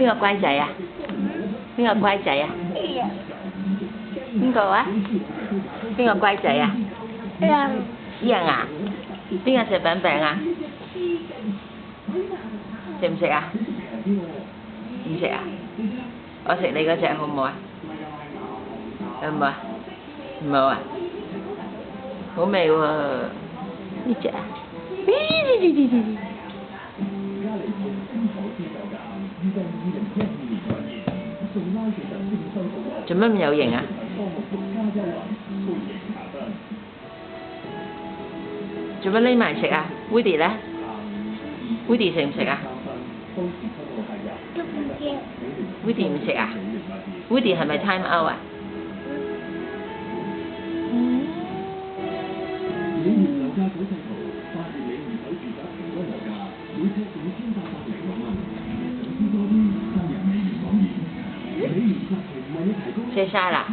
邊個乖仔啊？邊個乖仔啊？邊個啊？邊個乖仔啊？人啊？邊個食餅餅啊？食唔食啊？唔食啊？我食你嗰隻好唔好啊？好唔好啊？唔好啊？好味喎！呢隻啊？做乜咁有型啊？做乜匿埋食啊 ？Woody 咧 ？Woody 食唔食啊 ？Woody 唔食啊 ？Woody 係咪 time out 啊？食晒啦，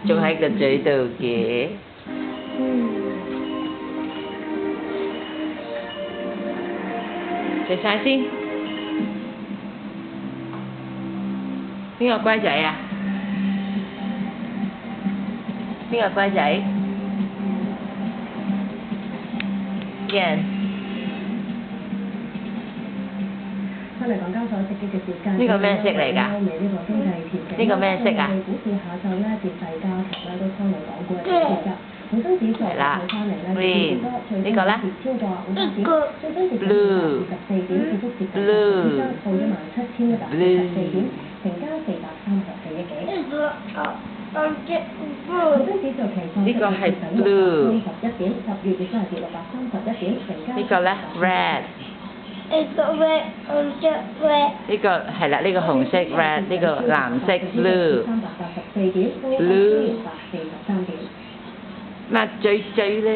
仲喺個嘴度嘅。食晒先。邊個乖仔啊？邊個乖仔？人。翻嚟港交所直擊嘅時間，呢個咩色嚟㗎？呢個咩色啊？股市下晝咧跌勢加劇咧，都拖累港股嘅跌㗎。恒生指數睇翻嚟咧，最多跌超過50點，最新跌咗24點，跌幅接近10%，報17,144點，成交434億幾。恒生指數期貨呢個係 blue。11點，10月亦都係跌631點，成交。呢個咧 red。呢個係啦，呢個紅色 red， 呢個藍色 blue。blue。抹嘴嘴咧。